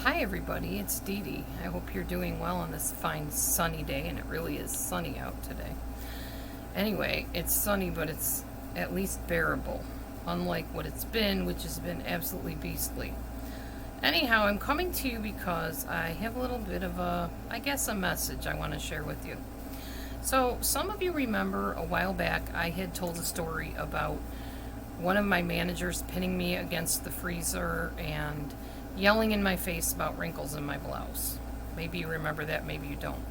Hi everybody, it's Dee Dee. I hope you're doing well on this fine sunny day, and it really is sunny out today. Anyway, it's sunny, but it's at least bearable, unlike what it's been, which has been absolutely beastly. Anyhow, I'm coming to you because I have a little bit of a message I want to share with you. So, some of you remember a while back I had told a story about one of my managers pinning me against the freezer and yelling in my face about wrinkles in my blouse. Maybe you remember that, maybe you don't.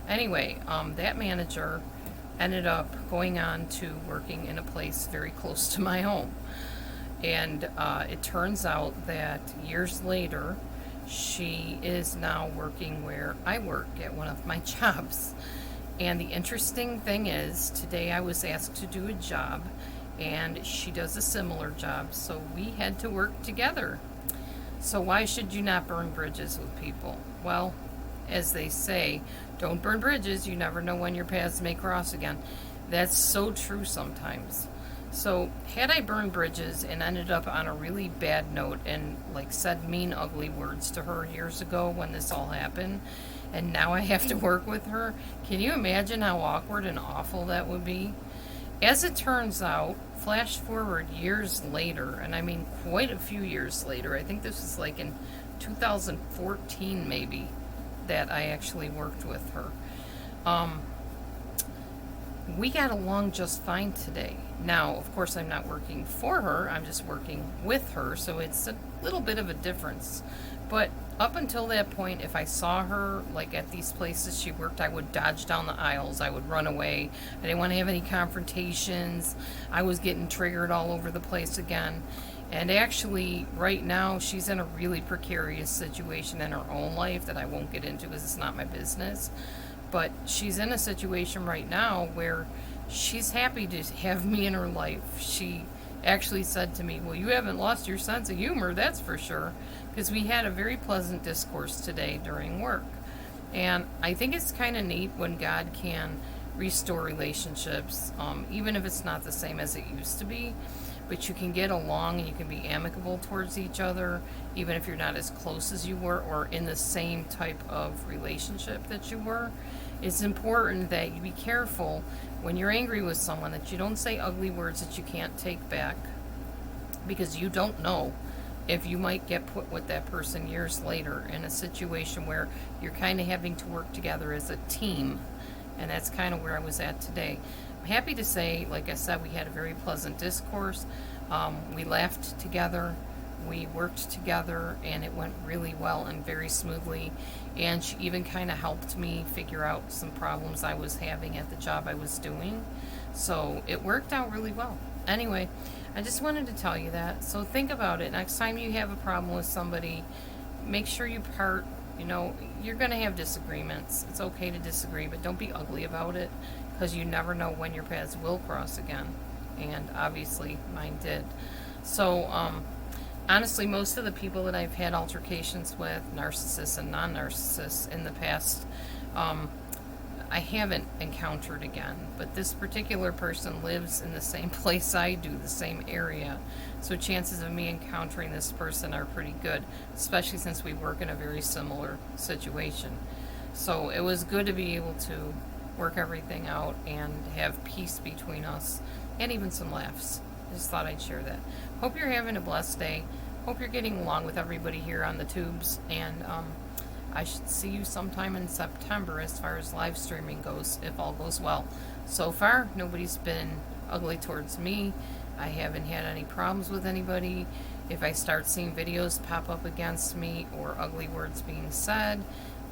Anyway, that manager ended up going on to working in a place very close to my home. And it turns out that years later, she is now working where I work at one of my jobs. And the interesting thing is, today I was asked to do a job, and she does a similar job, so we had to work together. So why should you not burn bridges with people? Well, as they say, don't burn bridges, you never know when your paths may cross again. That's so true sometimes. So had I burned bridges and ended up on a really bad note and said mean, ugly words to her years ago when this all happened, and now I have to work with her, can you imagine how awkward and awful that would be? As it turns out, flash forward years later, and I mean quite a few years later, I think this was in 2014 maybe, that I actually worked with her. We got along just fine today. Now, of course, I'm not working for her, I'm just working with her, so it's a little bit of a difference. But up until that point, if I saw her at these places she worked, I would dodge down the aisles, I would run away. I didn't want to have any confrontations. I was getting triggered all over the place again. And actually, right now, she's in a really precarious situation in her own life that I won't get into because it's not my business. But she's in a situation right now where she's happy to have me in her life. She actually said to me, well, you haven't lost your sense of humor, that's for sure, because we had a very pleasant discourse today during work. And I think it's kind of neat when God can restore relationships, even if it's not the same as it used to be, but you can get along and you can be amicable towards each other, even if you're not as close as you were or in the same type of relationship that you were. It's important that you be careful when you're angry with someone, that you don't say ugly words that you can't take back, because you don't know if you might get put with that person years later in a situation where you're kind of having to work together as a team. And that's kind of where I was at today. I'm happy to say, like I said, we had a very pleasant discourse. We laughed together, we worked together, and it went really well and very smoothly. And she even kind of helped me figure out some problems I was having at the job I was doing. So it worked out really well. Anyway, I just wanted to tell you that. So think about it. Next time you have a problem with somebody, make sure you part. You're going to have disagreements. It's okay to disagree, but don't be ugly about it, because you never know when your paths will cross again. And obviously mine did. So, honestly, most of the people that I've had altercations with, narcissists and non-narcissists, in the past, I haven't encountered again. But this particular person lives in the same place I do, the same area. So chances of me encountering this person are pretty good, especially since we work in a very similar situation. So it was good to be able to work everything out and have peace between us, and even some laughs. I just thought I'd share that. Hope you're having a blessed day. Hope you're getting along with everybody here on the tubes, and I should see you sometime in September as far as live streaming goes, if all goes well. So far, nobody's been ugly towards me. I haven't had any problems with anybody. If I start seeing videos pop up against me or ugly words being said,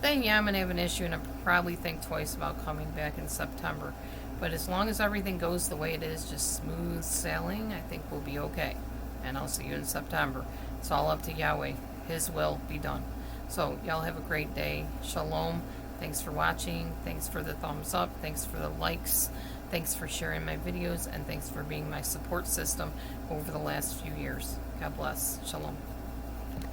then yeah, I'm going to have an issue, and I'll probably think twice about coming back in September. But as long as everything goes the way it is, just smooth sailing, I think we'll be okay. And I'll see you in September. It's all up to Yahweh. His will be done. So, y'all have a great day. Shalom. Thanks for watching. Thanks for the thumbs up. Thanks for the likes. Thanks for sharing my videos. And thanks for being my support system over the last few years. God bless. Shalom.